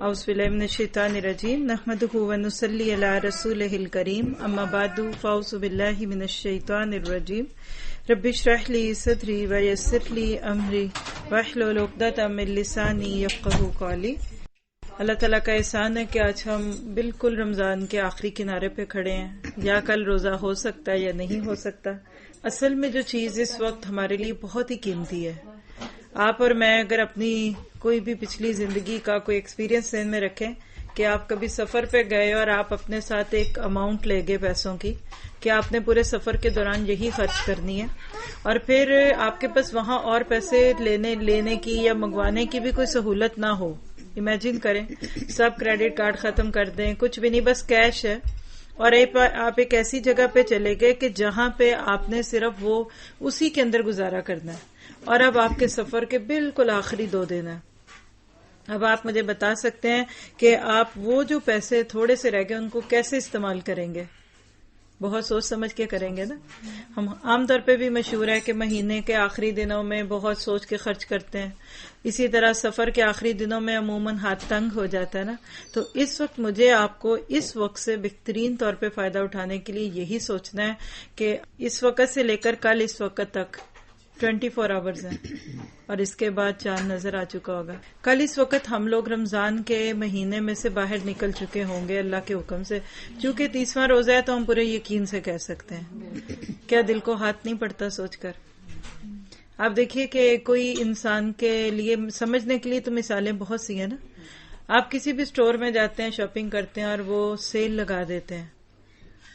اعوذ باللہ من الشیطان الرجیم نحمدہ ونصلی علی رسولہ الکریم اما بعد فاعوذ باللہ من الشیطان الرجیم رب اشرح لی صدری ویسر لی امری واحلل عقدۃ من لسانی یفقہوا قولی۔ اللہ تعالیٰ کا احسان ہے کہ آج ہم بالکل رمضان کے آخری کنارے پہ کھڑے ہیں، یا کل روزہ ہو سکتا ہے یا نہیں ہو سکتا۔ اصل میں جو چیز اس وقت ہمارے لیے بہت ہی قیمتی ہے، آپ اور میں اگر اپنی کوئی بھی پچھلی زندگی کا کوئی ایکسپیرینس ذہن میں رکھیں کہ آپ کبھی سفر پہ گئے اور آپ اپنے ساتھ ایک اماؤنٹ لے گئے پیسوں کی کہ آپ نے پورے سفر کے دوران یہی خرچ کرنی ہے، اور پھر آپ کے پاس وہاں اور پیسے لینے کی یا منگوانے کی بھی کوئی سہولت نہ ہو۔ امیجن کریں سب کریڈٹ کارڈ ختم کر دیں، کچھ بھی نہیں، بس کیش ہے، اور آپ ایک ایسی جگہ پہ چلے گئے کہ جہاں پہ آپ نے صرف وہ اسی کے اندر گزارا کرنا ہے، اور اب آپ کے سفر کے بالکل آخری 2 دن ہیں۔ اب آپ مجھے بتا سکتے ہیں کہ آپ وہ جو پیسے تھوڑے سے رہ گئے ان کو کیسے استعمال کریں گے؟ بہت سوچ سمجھ کے کریں گے نا۔ ہم عام طور پہ بھی مشہور ہے کہ مہینے کے آخری دنوں میں بہت سوچ کے خرچ کرتے ہیں، اسی طرح سفر کے آخری دنوں میں عموماً ہاتھ تنگ ہو جاتا ہے نا۔ تو اس وقت مجھے آپ کو اس وقت سے بہترین طور پہ فائدہ اٹھانے کے لیے یہی سوچنا ہے کہ اس وقت سے لے کر کل اس وقت تک 24 آورز ہیں، اور اس کے بعد چاند نظر آ چکا ہوگا۔ کل اس وقت ہم لوگ رمضان کے مہینے میں سے باہر نکل چکے ہوں گے اللہ کے حکم سے۔ چونکہ 30واں روزہ ہے تو ہم پورے یقین سے کہہ سکتے ہیں، کیا دل کو ہاتھ نہیں پڑتا سوچ کر؟ آپ دیکھیے کہ کوئی انسان کے لیے سمجھنے کے لیے تو مثالیں بہت سی ہیں نا۔ آپ کسی بھی سٹور میں جاتے ہیں، شاپنگ کرتے ہیں، اور وہ سیل لگا دیتے ہیں،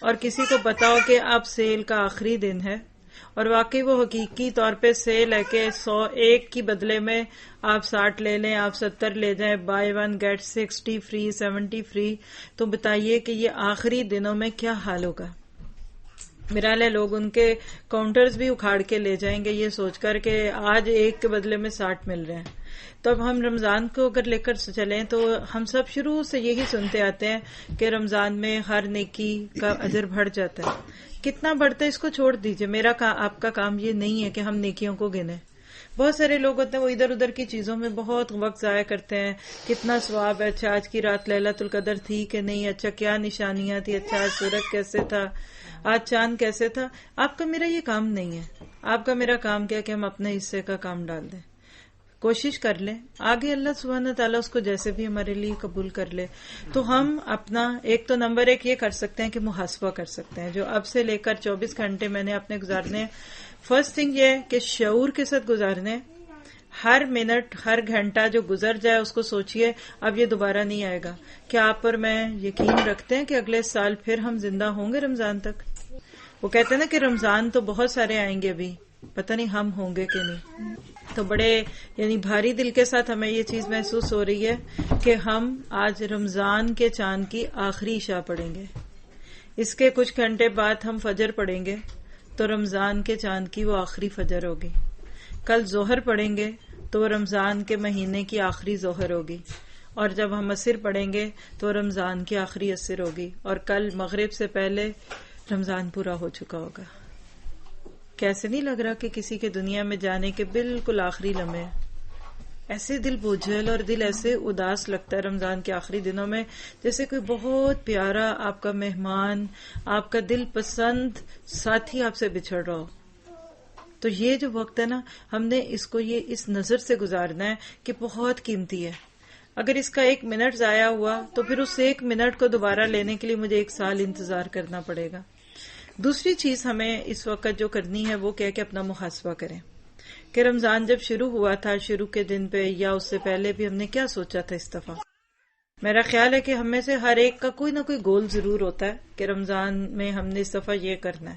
اور کسی کو پتا ہو کہ اب سیل کا آخری دن ہے، اور واقعی وہ حقیقی طور پہ سیل ہے کہ 101 کی بدلے میں آپ 60 لے لیں، آپ 70 لے جائیں، بائی 1 گیٹ 60 فری، 70 فری، تو بتائیے کہ یہ آخری دنوں میں کیا حال ہوگا؟ میرا خیال ہے لوگ ان کے کاؤنٹرز بھی اکھاڑ کے لے جائیں گے یہ سوچ کر کہ آج 1 کے بدلے میں 60 مل رہے ہیں۔ تو اب ہم رمضان کو اگر لے کر چلیں تو ہم سب شروع سے یہی سنتے آتے ہیں کہ رمضان میں ہر نیکی کا اجر بڑھ جاتا ہے۔ کتنا بڑھتا ہے اس کو چھوڑ دیجئے، میرا آپ کا کام یہ نہیں ہے کہ ہم نیکیوں کو گنیں۔ بہت سارے لوگ ہوتے ہیں وہ ادھر ادھر کی چیزوں میں بہت وقت ضائع کرتے ہیں، کتنا ثواب ہے، اچھا آج کی رات لیلۃ القدر تھی کہ نہیں، اچھا کیا نشانیاں تھی، اچھا آج سورج کیسے تھا، آج چاند کیسے تھا۔ آپ کا میرا یہ کام نہیں ہے، آپ کا میرا کام کیا کہ ہم اپنے حصے کا کام ڈال دیں، کوشش کر لیں، آگے اللہ سبحانہ تعالیٰ اس کو جیسے بھی ہمارے لیے قبول کر لے۔ تو ہم اپنا ایک تو نمبر 1 یہ کر سکتے ہیں کہ محاسبہ کر سکتے ہیں، جو اب سے لے کر 24 گھنٹے میں نے اپنے گزارنے۔ فرسٹ تھنگ یہ ہے کہ شعور کے ساتھ گزارنے، ہر منٹ ہر گھنٹہ جو گزر جائے اس کو سوچئے اب یہ دوبارہ نہیں آئے گا۔ کیا آپ پر میں یقین رکھتے ہیں کہ اگلے سال پھر ہم زندہ ہوں گے رمضان تک؟ وہ کہتے ہیں نا کہ رمضان تو بہت سارے آئیں گے، ابھی پتہ نہیں ہم ہوں گے کہ نہیں۔ تو بڑے بھاری دل کے ساتھ ہمیں یہ چیز محسوس ہو رہی ہے کہ ہم آج رمضان کے چاند کی آخری عشاء پڑھیں گے، اس کے کچھ گھنٹے بعد ہم فجر پڑھیں گے، تو رمضان کے چاند کی وہ آخری فجر ہوگی۔ کل ظہر پڑھیں گے تو رمضان کے مہینے کی آخری ظہر ہوگی، اور جب ہم عصر پڑھیں گے تو رمضان کی آخری عصر ہوگی، اور کل مغرب سے پہلے رمضان پورا ہو چکا ہوگا۔ کیسے نہیں لگ رہا کہ کسی کے دنیا میں جانے کے بالکل آخری لمحے؟ ایسے دل بوجھل اور دل ایسے اداس لگتا ہے رمضان کے آخری دنوں میں، جیسے کوئی بہت پیارا آپ کا مہمان، آپ کا دل پسند ساتھی آپ سے بچھڑ رہا ہو۔ تو یہ جو وقت ہے نا، ہم نے اس کو اس نظر سے گزارنا ہے کہ بہت قیمتی ہے۔ اگر اس کا 1 منٹ ضائع ہوا تو پھر اس 1 منٹ کو دوبارہ لینے کے لیے مجھے 1 سال انتظار کرنا پڑے گا۔ دوسری چیز ہمیں اس وقت جو کرنی ہے وہ کیا کہ اپنا محاسبہ کریں کہ رمضان جب شروع ہوا تھا، شروع کے دن پہ یا اس سے پہلے بھی ہم نے کیا سوچا تھا اس دفعہ۔ میرا خیال ہے کہ ہم میں سے ہر ایک کا کوئی نہ کوئی گول ضرور ہوتا ہے کہ رمضان میں ہم نے اس دفعہ یہ کرنا ہے۔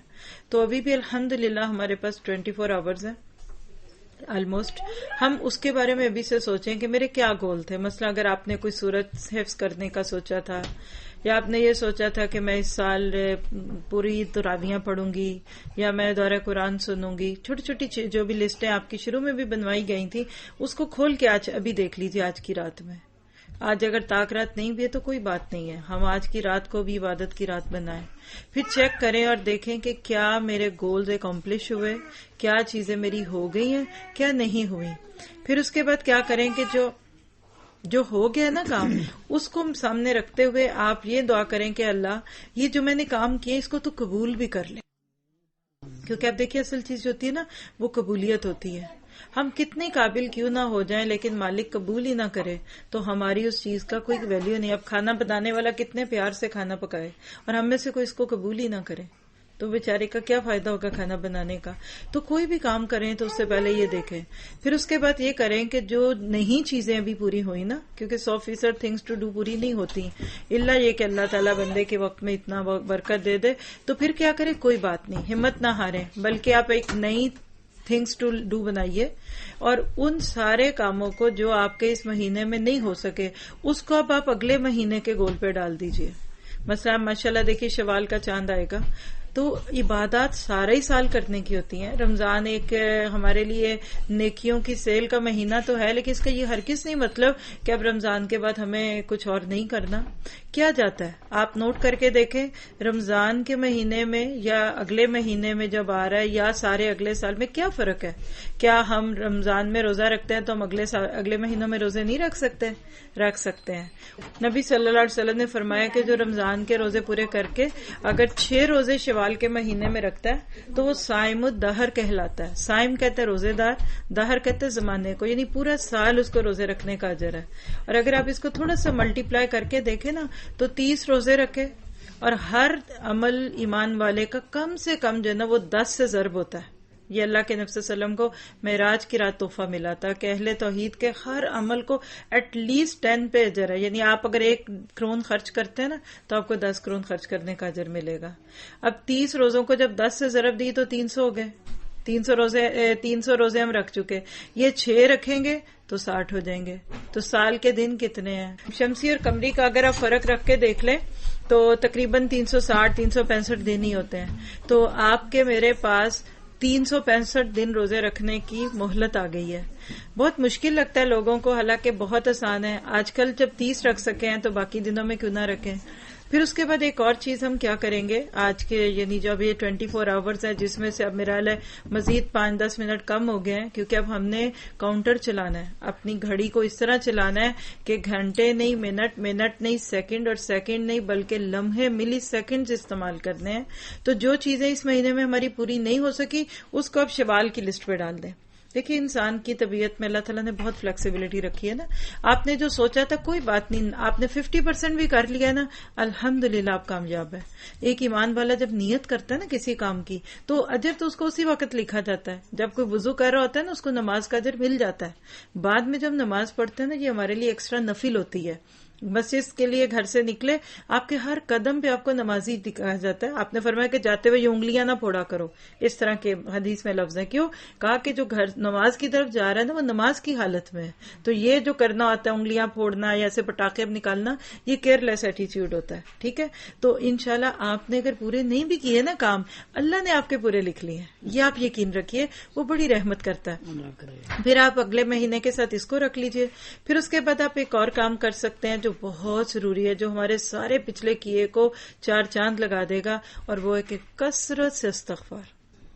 تو ابھی بھی الحمدللہ ہمارے پاس 24 آورز ہیں آلموسٹ۔ ہم اس کے بارے میں ابھی سے سوچیں کہ میرے کیا گول تھے۔ مثلا اگر آپ نے کوئی سورت حفظ کرنے کا سوچا تھا، یا آپ نے یہ سوچا تھا کہ میں اس سال پوری تراویحاں پڑھوں گی، یا میں دورہ قرآن سنوں گی، چھوٹی چھوٹی جو بھی لسٹیں آپ کی شروع میں بھی بنوائی گئی تھی، اس کو کھول کے آج ابھی دیکھ لیجیے آج کی رات میں۔ آج اگر طاق رات نہیں بھی ہے تو کوئی بات نہیں ہے، ہم آج کی رات کو بھی عبادت کی رات بنائیں، پھر چیک کریں اور دیکھیں کہ کیا میرے گولز اکمپلش ہوئے، کیا چیزیں میری ہو گئی ہیں، کیا نہیں ہوئی۔ پھر اس کے بعد کیا کریں کہ جو جو ہو گیا نا کام اس کو سامنے رکھتے ہوئے آپ یہ دعا کریں کہ اللہ یہ جو میں نے کام کیا اس کو تو قبول بھی کر لے. کیونکہ آپ دیکھیے اصل چیز جو ہوتی ہے نا وہ قبولیت ہوتی ہے. ہم کتنے قابل کیوں نہ ہو جائیں لیکن مالک قبول ہی نہ کرے تو ہماری اس چیز کا کوئی ویلیو نہیں. اب کھانا بنانے والا کتنے پیار سے کھانا پکائے اور ہم میں سے کوئی اس کو قبول ہی نہ کرے تو بیچارے کا کیا فائدہ ہوگا کھانا بنانے کا. تو کوئی بھی کام کریں تو اس سے پہلے یہ دیکھیں, پھر اس کے بعد یہ کریں کہ جو نہیں چیزیں ابھی پوری ہوئی نا, کیونکہ 100% تھنگس ٹو ڈو پوری نہیں ہوتی الا یہ کہ اللہ تعالیٰ بندے کے وقت میں اتنا برکت دے دے. تو پھر کیا کریں, کوئی بات نہیں, ہمت نہ ہاریں, بلکہ آپ ایک نئی تھنگس ٹو ڈو بنائیے اور ان سارے کاموں کو جو آپ کے اس مہینے میں نہیں ہو سکے اس کو اب آپ اگلے مہینے کے گول پہ ڈال دیجئے. مثلا ماشاءاللہ دیکھیے شوال کا چاند آئے گا تو عبادات سارے ہی سال کرنے کی ہوتی ہیں. رمضان ایک ہمارے لیے نیکیوں کی سیل کا مہینہ تو ہے, لیکن اس کا یہ ہرگز نہیں مطلب کہ اب رمضان کے بعد ہمیں کچھ اور نہیں کرنا. کیا جاتا ہے آپ نوٹ کر کے دیکھیں, رمضان کے مہینے میں یا اگلے مہینے میں جب آ رہا ہے یا سارے اگلے سال میں کیا فرق ہے. کیا ہم رمضان میں روزہ رکھتے ہیں تو ہم اگلے مہینوں میں روزے نہیں رکھ سکتے؟ رکھ سکتے ہیں. نبی صلی اللہ علیہ وسلم نے فرمایا کہ جو رمضان کے روزے پورے کر کے اگر 6 روزے شوال کے مہینے میں رکھتا ہے تو وہ صائم الدہر کہلاتا ہے. صائم کہتے ہیں روزے دار, دہر کہتے ہیں زمانے کو, یعنی پورا سال اس کو روزے رکھنے کا اجر ہے. اور اگر آپ اس کو تھوڑا سا ملٹی پلائی کر کے دیکھیں نا تو 30 روزے رکھے اور ہر عمل ایمان والے کا کم سے کم جو ہے نا وہ 10 سے ضرب ہوتا ہے. یہ اللہ کے نبی صلی اللہ علیہ وسلم کو معراج کی رات تحفہ ملا تھا کہ اہل توحید کے ہر عمل کو ایٹ لیسٹ 10 پہ اجر ہے. یعنی آپ اگر 1 کرون خرچ کرتے ہیں نا تو آپ کو 10 کرون خرچ کرنے کا اجر ملے گا. اب 30 روزوں کو جب 10 سے ضرب دی تو 300 ہو گئے. 300 روزے ہم رکھ چکے, یہ 6 رکھیں گے تو 60 ہو جائیں گے. تو سال کے دن کتنے ہیں؟ شمسی اور قمری کا اگر آپ فرق رکھ کے دیکھ لیں تو تقریباً 365 دن ہی ہوتے ہیں. تو آپ کے میرے پاس 365 دن روزے رکھنے کی مہلت آ گئی ہے. بہت مشکل لگتا ہے لوگوں کو, حالانکہ بہت آسان ہے. آج کل جب 30 رکھ سکے ہیں تو باقی دنوں میں کیوں نہ رکھیں. پھر اس کے بعد ایک اور چیز ہم کیا کریں گے آج کے, یعنی جو اب یہ 24 آورز ہے جس میں سے اب میرا ہے مزید 5-10 منٹ کم ہو گئے ہیں, کیونکہ اب ہم نے کاؤنٹر چلانا ہے, اپنی گھڑی کو اس طرح چلانا ہے کہ گھنٹے نہیں, منٹ نہیں, سیکنڈ اور سیکنڈ نہیں, بلکہ لمحے ملی سیکنڈز استعمال کرنے ہیں. تو جو چیزیں اس مہینے میں ہماری پوری نہیں ہو سکی اس کو اب شوال کی لسٹ پہ ڈال دیں. دیکھیے انسان کی طبیعت میں اللہ تعالیٰ نے بہت فلیکسیبلٹی رکھی ہے نا. آپ نے جو سوچا تھا کوئی بات نہیں, آپ نے 50% بھی کر لیا نا, الحمدللہ آپ کامیاب ہے. ایک ایمان والا جب نیت کرتا ہے نا کسی کام کی تو اجر تو اس کو اسی وقت لکھا جاتا ہے. جب کوئی وضو کر رہا ہوتا ہے نا اس کو نماز کا اجر مل جاتا ہے. بعد میں جب نماز پڑھتے ہیں نا یہ ہمارے لیے ایکسٹرا نفل ہوتی ہے. مسجد کے لیے گھر سے نکلے آپ کے ہر قدم پہ آپ کو نمازی دکھایا جاتا ہے. آپ نے فرمایا کہ جاتے ہوئے یہ انگلیاں نہ پھوڑا کرو, اس طرح کے حدیث میں لفظ ہیں. کیوں کہا کہ جو گھر نماز کی طرف جا رہا ہے نا وہ نماز کی حالت میں ہے, تو یہ جو کرنا ہوتا ہے انگلیاں پھوڑنا یا ایسے پٹاخے نکالنا یہ کیئر لیس ایٹیچیوڈ ہوتا ہے. ٹھیک ہے, تو انشاءاللہ آپ نے اگر پورے نہیں بھی کیے نا کام, اللہ نے آپ کے پورے لکھ لیے, یہ آپ یقین رکھیے, وہ بڑی رحمت کرتا ہے. پھر آپ اگلے مہینے کے ساتھ اس کو رکھ لیجئے. پھر اس کے بعد آپ ایک اور کام کر سکتے ہیں جو بہت ضروری ہے, جو ہمارے سارے پچھلے کیے کو 4 چاند لگا دے گا, اور وہ ہے کہ کثرت سے استغفار.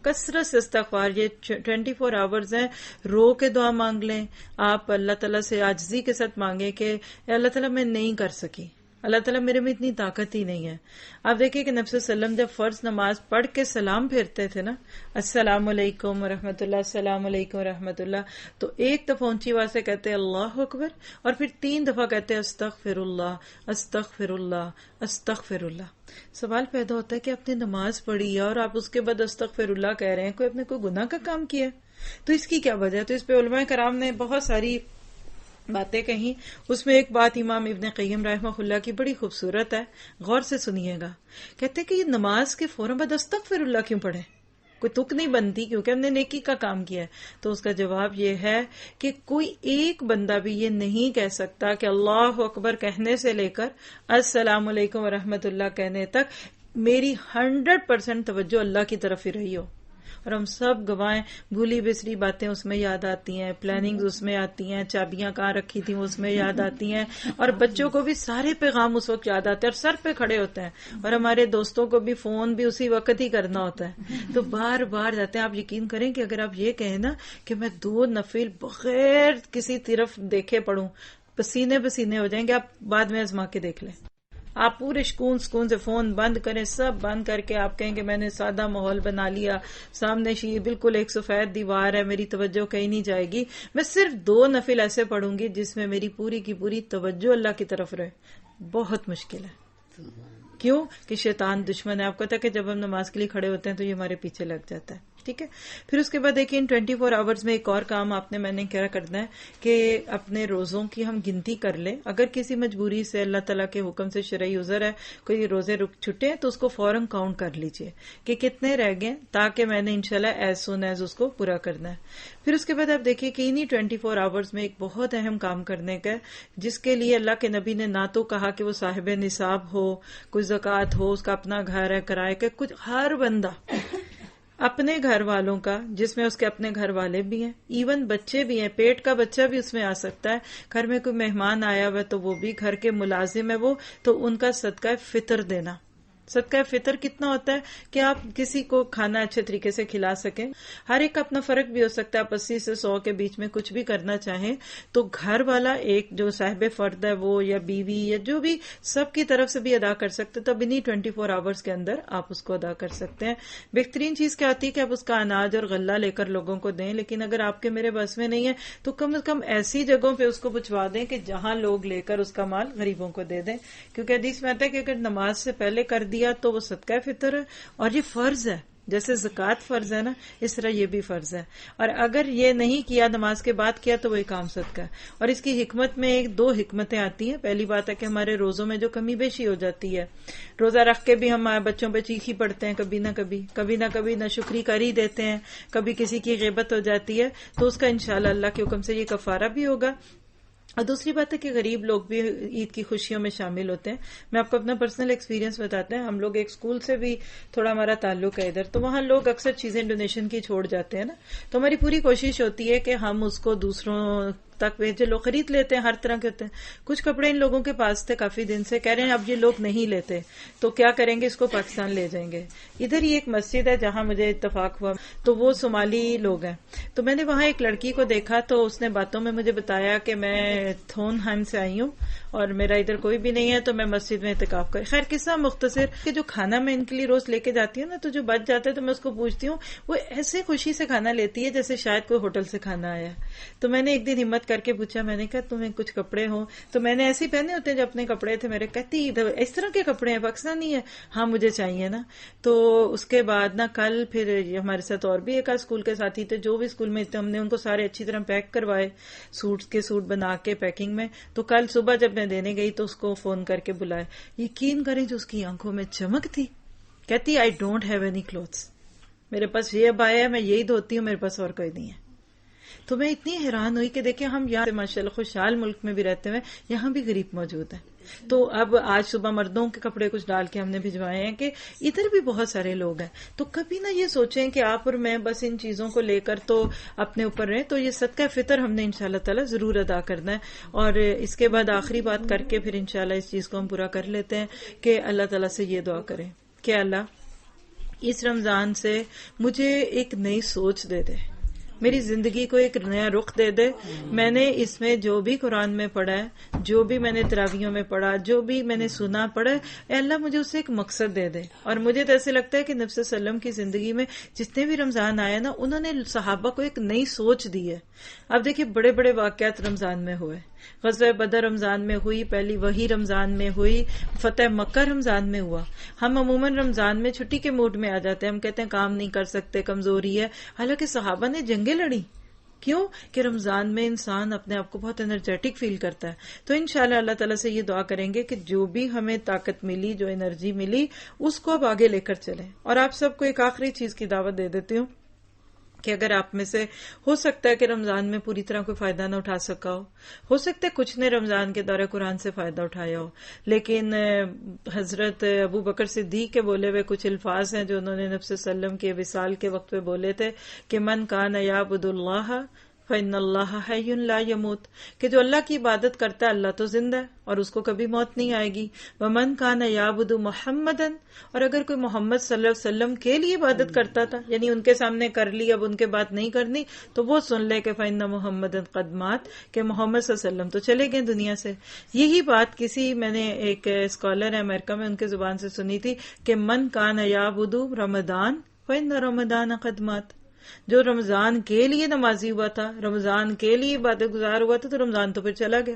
کثرت سے استغفار. یہ 24 آورز ہیں, رو کے دعا مانگ لیں آپ, اللہ تعالیٰ سے عاجزی کے ساتھ مانگیں کہ اے اللہ تعالیٰ میں نہیں کر سکی, اللہ تعالیٰ میرے میں اتنی طاقت ہی نہیں ہے. آپ دیکھیں کہ نبی صلی اللہ علیہ وسلم جب فرض نماز پڑھ کے سلام پھیرتے تھے نا, السلام علیکم ورحمۃ اللہ, السلام علیکم ورحمۃ اللہ, تو ایک دفعہ اونچی آواز سے کہتے ہیں اللہ اکبر, اور پھر 3 دفعہ کہتے ہیں استغفر اللہ, استغفر اللہ, استغفر اللہ. سوال پیدا ہوتا ہے کہ آپ نے نماز پڑھی ہے اور آپ اس کے بعد استغفر اللہ کہہ رہے ہیں, کوئی آپ نے کوئی گناہ کا کام کیا تو اس کی کیا وجہ ہے؟ تو اس پہ علماء کرام نے بہت ساری باتیں کہیں. اس میں ایک بات امام ابن قیم رحمہ اللہ کی بڑی خوبصورت ہے, غور سے سنیے گا. کہتے ہیں کہ یہ نماز کے فوراً بعد استغفر اللہ کیوں پڑھیں, کوئی تک نہیں بنتی کیونکہ ہم نے نیکی کا کام کیا ہے. تو اس کا جواب یہ ہے کہ کوئی ایک بندہ بھی یہ نہیں کہہ سکتا کہ اللہ اکبر کہنے سے لے کر السلام علیکم ورحمۃ اللہ کہنے تک میری 100% توجہ اللہ کی طرف ہی رہی ہو. اور ہم سب گواہیں, بھولی بسری باتیں اس میں یاد آتی ہیں, پلاننگز اس میں آتی ہیں, چابیاں کہاں رکھی تھیں اس میں یاد آتی ہیں, اور بچوں کو بھی سارے پیغام اس وقت یاد آتے ہیں اور سر پہ کھڑے ہوتے ہیں, اور ہمارے دوستوں کو بھی فون بھی اسی وقت ہی کرنا ہوتا ہے, تو بار بار جاتے ہیں. آپ یقین کریں کہ اگر آپ یہ کہیں نا کہ میں 2 نفل بغیر کسی طرف دیکھے پڑھوں, پسینے پسینے ہو جائیں گے. آپ بعد میں آزما کے دیکھ لیں. آپ پورے سکون سے فون بند کریں, سب بند کر کے آپ کہیں کہ میں نے سادہ ماحول بنا لیا, سامنے بالکل ایک سفید دیوار ہے, میری توجہ کہیں نہیں جائے گی, میں صرف 2 نفل ایسے پڑھوں گی جس میں میری پوری کی پوری توجہ اللہ کی طرف رہے. بہت مشکل ہے. کیوں کہ شیطان دشمن ہے. آپ کو پتا ہے کہ جب ہم نماز کے لیے کھڑے ہوتے ہیں تو یہ ہمارے پیچھے لگ جاتا ہے. ٹھیک ہے. پھر اس کے بعد دیکھیں 24 آورز میں ایک اور کام میں نے کیا کرنا ہے کہ اپنے روزوں کی ہم گنتی کر لیں. اگر کسی مجبوری سے اللہ تعالیٰ کے حکم سے شرعی عذر ہے, کوئی روزے چھٹے تو اس کو فوراً کاؤنٹ کر لیجئے کہ کتنے رہ گئے, تاکہ میں نے انشاءاللہ ایز سون ایز اس کو پورا کرنا ہے. پھر اس کے بعد آپ دیکھیے کہ انہی 24 آورز میں ایک بہت اہم کام کرنے کا ہے, جس کے لیے اللہ کے نبی نے نہ تو کہا کہ وہ صاحب نصاب ہو, کوئی زکوٰۃ ہو, اس کا اپنا گھر ہے, کرائے کا کچھ, ہر بندہ اپنے گھر والوں کا, جس میں اس کے اپنے گھر والے بھی ہیں, ایون بچے بھی ہیں, پیٹ کا بچہ بھی اس میں آ سکتا ہے, گھر میں کوئی مہمان آیا ہوا ہے تو وہ بھی, گھر کے ملازم ہے وہ, تو ان کا صدقہ فطر دینا. صدقہ فطر کتنا ہوتا ہے کہ آپ کسی کو کھانا اچھے طریقے سے کھلا سکیں. ہر ایک کا اپنا فرق بھی ہو سکتا ہے, آپ 80 سے 100 کے بیچ میں کچھ بھی کرنا چاہیں تو گھر والا ایک جو صاحب فرد ہے وہ, یا بیوی, یا جو بھی, سب کی طرف سے بھی ادا کر سکتے, تب انہی 24 آورز کے اندر آپ اس کو ادا کر سکتے ہیں. بہترین چیز کیا آتی ہے کہ آپ اس کا اناج اور غلہ لے کر لوگوں کو دیں, لیکن اگر آپ کے میرے بس میں نہیں ہے تو کم از کم ایسی جگہوں پہ اس کو پہنچوا دیں کہ جہاں لوگ لے کر اس کا مال غریبوں کو دے دیں. کیونکہ حدیث میں آتا ہے کہ اگر نماز سے پہلے کر دیا تو وہ صدقہ فطر ہے, اور یہ فرض ہے. جیسے زکوٰۃ فرض ہے نا, اس طرح یہ بھی فرض ہے. اور اگر یہ نہیں کیا, نماز کے بعد کیا, تو وہ کام صدقہ ہے. اور اس کی حکمت میں 2 حکمتیں آتی ہیں. پہلی بات ہے کہ ہمارے روزوں میں جو کمی بیشی ہو جاتی ہے, روزہ رکھ کے بھی ہم بچوں پہ چیخ ہی پڑتے ہیں کبھی نہ کبھی نہ شکری کر ہی دیتے ہیں, کبھی کسی کی غیبت ہو جاتی ہے, تو اس کا انشاءاللہ اللہ کے حکم سے یہ کفارہ بھی ہوگا. اور دوسری بات ہے کہ غریب لوگ بھی عید کی خوشیوں میں شامل ہوتے ہیں. میں آپ کو اپنا پرسنل ایکسپیرینس بتاتے ہیں. ہم لوگ ایک اسکول سے بھی تھوڑا ہمارا تعلق ہے ادھر, تو وہاں لوگ اکثر چیزیں ڈونیشن کی چھوڑ جاتے ہیں نا, تو ہماری پوری کوشش ہوتی ہے کہ ہم اس کو دوسروں تک بھیجے. لوگ خرید لیتے ہیں, ہر طرح کے ہوتے ہیں. کچھ کپڑے ان لوگوں کے پاس تھے کافی دن سے, کہہ رہے ہیں اب یہ لوگ نہیں لیتے تو کیا کریں گے, اس کو پاکستان لے جائیں گے. ادھر ہی ایک مسجد ہے جہاں مجھے اتفاق ہوا, تو وہ صومالی لوگ ہیں. تو میں نے وہاں ایک لڑکی کو دیکھا, تو اس نے باتوں میں مجھے بتایا کہ میں تھون ہائم سے آئی ہوں اور میرا ادھر کوئی بھی نہیں ہے, تو میں مسجد میں اعتکاف کر. خیر قصہ مختصر کہ جو کھانا میں ان کے لیے روز لے کے جاتی ہوں نا, تو جو بچ جاتا ہے تو میں اس کو پوچھتی ہوں, وہ ایسے خوشی سے کھانا لیتی ہے جیسے شاید کوئی ہوٹل سے کھانا آیا. تو میں نے ایک دن ہمت کر کے پوچھا, میں نے کہا تمہیں کچھ کپڑے ہوں, تو میں نے ایسے ہی پہنے ہوتے ہیں جو اپنے کپڑے تھے میرے. کہتی اس طرح کے کپڑے ہیں, پاکستانی ہے, ہاں مجھے چاہیے نا. تو اس کے بعد نا کل پھر ہمارے ساتھ اور بھی ایک اسکول کے ساتھی تھے, جو بھی اسکول میں تھے, ہم نے ان کو سارے اچھی طرح پیک کروائے, سوٹ بنا کے پیکنگ میں. تو کل صبح جب میں دینے گئی تو اس کو فون کر کے بلائے. یقین کریں جو اس کی آنکھوں میں چمک تھی, کہتی I don't have any clothes, میرے پاس یہ ابایا ہے, میں یہی دھوتی ہوں, میرے پاس اور کوئی نہیں ہے. تو میں اتنی حیران ہوئی کہ دیکھیں ہم یہاں ماشاءاللہ خوشحال ملک میں بھی رہتے ہوئے یہاں بھی غریب موجود ہیں. تو اب آج صبح مردوں کے کپڑے کچھ ڈال کے ہم نے بھجوائے ہیں کہ ادھر بھی بہت سارے لوگ ہیں. تو کبھی نہ یہ سوچیں کہ آپ اور میں بس ان چیزوں کو لے کر تو اپنے اوپر رہیں. تو یہ صدقہ فطر ہم نے انشاءاللہ تعالی ضرور ادا کرنا ہے. اور اس کے بعد آخری بات کر کے پھر انشاءاللہ اس چیز کو ہم پورا کر لیتے ہیں کہ اللہ تعالیٰ سے یہ دعا کریں کہ اللہ اس رمضان سے مجھے ایک نئی سوچ دے دے, میری زندگی کو ایک نیا رخ دے دے. میں نے اس میں جو بھی قرآن میں پڑھا ہے, جو بھی میں نے تراویحوں میں پڑھا, جو بھی میں نے سنا پڑھا ہے, اے اللہ مجھے اسے ایک مقصد دے دے. اور مجھے تو ایسے لگتا ہے کہ نبی صلی اللہ علیہ وسلم کی زندگی میں جتنے بھی رمضان آئے نا, انہوں نے صحابہ کو ایک نئی سوچ دی ہے. اب دیکھیں بڑے بڑے واقعات رمضان میں ہوئے, غزوہ بدر رمضان میں ہوئی, پہلی وحی رمضان میں ہوئی, فتح مکہ رمضان میں ہوا. ہم عموماً رمضان میں چھٹی کے موڈ میں آ جاتے ہیں, ہم کہتے ہیں کام نہیں کر سکتے, کمزوری ہے. حالانکہ صحابہ نے جنگیں لڑی. کیوں کہ رمضان میں انسان اپنے آپ کو بہت انرجیٹک فیل کرتا ہے. تو انشاءاللہ اللہ تعالیٰ سے یہ دعا کریں گے کہ جو بھی ہمیں طاقت ملی, جو انرجی ملی, اس کو اب آگے لے کر چلیں. اور آپ سب کو ایک آخری چیز کی دعوت دے دیتی ہوں کہ اگر آپ میں سے ہو سکتا ہے کہ رمضان میں پوری طرح کوئی فائدہ نہ اٹھا سکا ہو سکتا ہے کچھ نے رمضان کے دورہ قرآن سے فائدہ اٹھایا ہو, لیکن حضرت ابو بکر صدیق کے بولے ہوئے کچھ الفاظ ہیں جو انہوں نے نبی صلی اللہ علیہ وسلم کے وصال کے وقت پہ بولے تھے کہ من کان یعبد اللہ فإن اللہ حی لا یموت، کہ جو اللہ کی عبادت کرتا ہے اللہ تو زندہ ہے اور اس کو کبھی موت نہیں آئے گی. ومن کان یعبد محمدا، اور اگر کوئی محمد صلی اللہ علیہ وسلم کے لیے عبادت کرتا تھا، یعنی ان کے سامنے کر لی اب ان کے بات نہیں کرنی، تو وہ سن لے کہ فإن محمدا قد مات، کہ محمد صلی اللہ علیہ وسلم تو چلے گئے دنیا سے. یہی بات میں نے ایک اسکالر ہے امریکہ میں، ان کے زبان سے سنی تھی کہ من کان یعبد رمضان فإن رمضان قد مات، جو رمضان کے لیے نمازی ہوا تھا، رمضان کے لیے عبادت گزار ہوا تھا، تو رمضان تو پھر چلا گیا.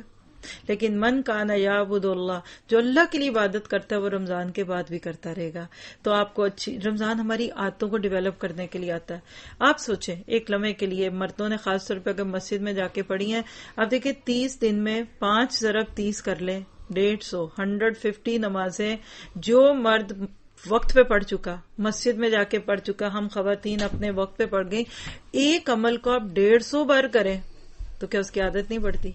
لیکن من کان یعبد اللہ، جو اللہ کے لیے عبادت کرتا ہے وہ رمضان کے بعد بھی کرتا رہے گا. تو آپ کو رمضان ہماری عادتوں کو ڈیولپ کرنے کے لیے آتا ہے. آپ سوچیں ایک لمحے کے لیے، مردوں نے خاص طور پہ اگر مسجد میں جا کے پڑھی ہیں، آپ دیکھیں 30 دن میں 5 ضرب 30 کر لیں، 150 نمازیں جو مرد وقت پہ پڑھ چکا، مسجد میں جا کے پڑھ چکا، ہم خواتین اپنے وقت پہ پڑھ گئی، ایک عمل کو آپ 150 بار کریں تو کیا اس کی عادت نہیں پڑتی؟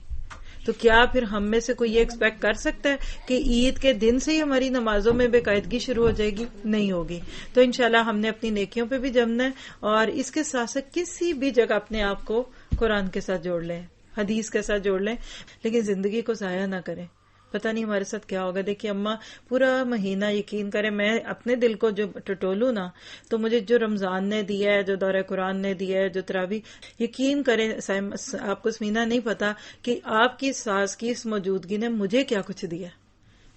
تو کیا پھر ہم میں سے کوئی یہ ایکسپیکٹ کر سکتا ہے کہ عید کے دن سے ہی ہماری نمازوں میں بے قاعدگی شروع ہو جائے گی؟ نہیں ہوگی. تو انشاءاللہ ہم نے اپنی نیکیوں پہ بھی جمنا ہے، اور اس کے ساتھ ساتھ کسی بھی جگہ اپنے آپ کو قرآن کے ساتھ جوڑ لیں، حدیث کے ساتھ جوڑ لیں، لیکن زندگی کو ضائع نہ کریں. پتہ نہیں ہمارے ساتھ کیا ہوگا. دیکھیے اماں پورا مہینہ، یقین کریں میں اپنے دل کو جو ٹٹولوں نا، تو مجھے جو رمضان نے دیا ہے، جو دورہ قرآن نے دیا ہے، جو تراویح، یقین کریں آپ کو سمینا نہیں پتا کہ آپ کی ساس کی اس موجودگی نے مجھے کیا کچھ دیا.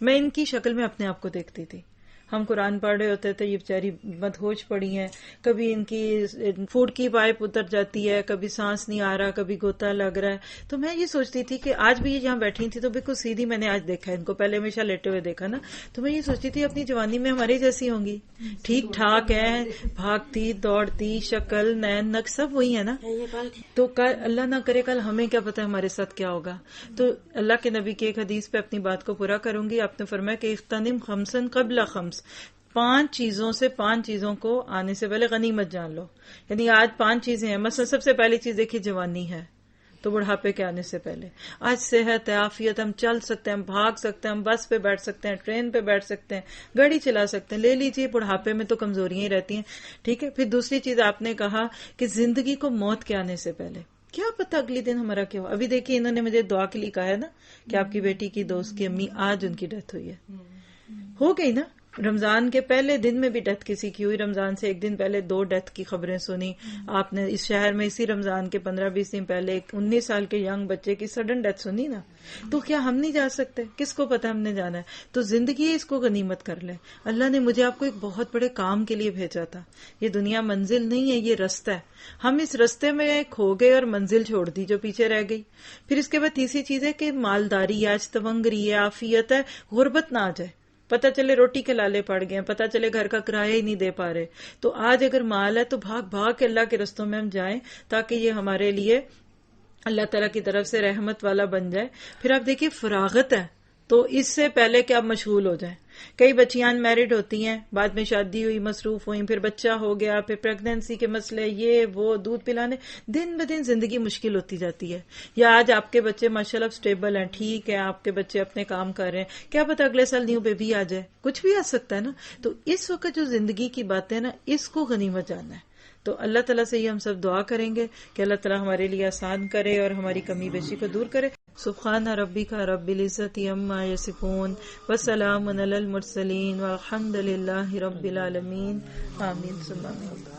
میں ان کی شکل میں اپنے آپ کو دیکھتی تھی. ہم قرآن پڑھ رہے ہوتے تھے، یہ بیچاری مدہوش پڑی ہیں، کبھی ان کی فوڈ کی پائپ اتر جاتی ہے، کبھی سانس نہیں آ رہا، کبھی گوتا لگ رہا ہے. تو میں یہ سوچتی تھی کہ آج بھی یہ جہاں بیٹھی تھی تو بالکل سیدھی میں نے آج دیکھا ان کو، پہلے ہمیشہ لیٹے ہوئے دیکھا نا، تو میں یہ سوچتی تھی اپنی جوانی میں ہماری جیسی ہوں گی، ٹھیک ٹھاک ہے، بھاگتی دوڑتی، شکل نین نقش سب وہی ہے نا. تو اللہ نہ کرے کل ہمیں کیا پتا ہمارے ساتھ کیا ہوگا. تو اللہ کے نبی کی ایک حدیث پہ اپنی بات کو پورا کروں گی. آپ نے فرمایا کہ اغتنم خمسن قبل خمس، 5 چیزوں کو آنے سے پہلے غنیمت جان لو. یعنی آج 5 چیزیں ہیں، مثلا سب سے پہلی چیز دیکھیے جوانی ہے، تو بڑھاپے کے آنے سے پہلے. آج صحت ہے، عافیت، ہم چل سکتے ہیں، ہم بھاگ سکتے ہیں، ہم بس پہ بیٹھ سکتے ہیں، ٹرین پہ بیٹھ سکتے ہیں، گاڑی چلا سکتے ہیں. لے لیجیے، بڑھاپے میں تو کمزوریاں ہی رہتی ہیں. ٹھیک ہے. پھر دوسری چیز آپ نے کہا کہ زندگی کو موت کے آنے سے پہلے، کیا پتا اگلی دن ہمارا کیا ہو. ابھی دیکھیے انہوں نے مجھے دعا کے لیے کہا ہے نا کہ آپ کی بیٹی کی دوست کی امی آج ان کی ڈیتھ ہوئی ہے. ہو گئی نا. رمضان کے پہلے دن میں بھی ڈیتھ کسی کی ہوئی، رمضان سے ایک دن پہلے 2 ڈیتھ کی خبریں سنی. آپ نے اس شہر میں اسی رمضان کے 15-20 دن پہلے ایک 19 سال کے ینگ بچے کی سڈن ڈیتھ سنی نا. تو کیا ہم نہیں جا سکتے؟ کس کو پتا ہم نے جانا ہے. تو زندگی اس کو غنیمت کر لیں. اللہ نے مجھے آپ کو ایک بہت بڑے کام کے لیے بھیجا تھا. یہ دنیا منزل نہیں ہے، یہ رستہ ہے. ہم اس رستے میں کھو گئے اور منزل چھوڑ دی جو پیچھے رہ گئی. پھر اس کے بعد تیسری چیز ہے کہ مالداری ہے، تونگری ہے، عافیت ہے، غربت نہ آ جائے. پتہ چلے روٹی کے لالے پڑ گئے، پتہ چلے گھر کا کرایہ ہی نہیں دے پا رہے. تو آج اگر مال ہے تو بھاگ بھاگ کے اللہ کے رستوں میں ہم جائیں، تاکہ یہ ہمارے لیے اللہ تعالیٰ کی طرف سے رحمت والا بن جائے. پھر آپ دیکھیے فراغت ہے، تو اس سے پہلے کہ آپ مشغول ہو جائیں. کئی بچیاں ان میرڈ ہوتی ہیں، بعد میں شادی ہوئی، مصروف ہوئی، پھر بچہ ہو گیا، پھر پریگنینسی کے مسئلے، یہ وہ، دودھ پلانے، دن بدن زندگی مشکل ہوتی جاتی ہے. یا آج آپ کے بچے ماشاءاللہ اسٹیبل ہیں، ٹھیک ہے، آپ کے بچے اپنے کام کر رہے ہیں، کیا پتہ اگلے سال نیو بیبی آ جائے، کچھ بھی آ سکتا ہے نا. تو اس وقت جو زندگی کی باتیں نا، اس کو غنیمت جاننا ہے. تو اللہ تعالیٰ سے یہ ہم سب دعا کریں گے کہ اللہ تعالیٰ ہمارے لیے آسان کرے اور ہماری کمی بیشی کو دور کرے. سبحان ربک رب العزت عما یصفون وسلام علی المرسلین والحمد للہ رب العالمین. آمین ثم آمین.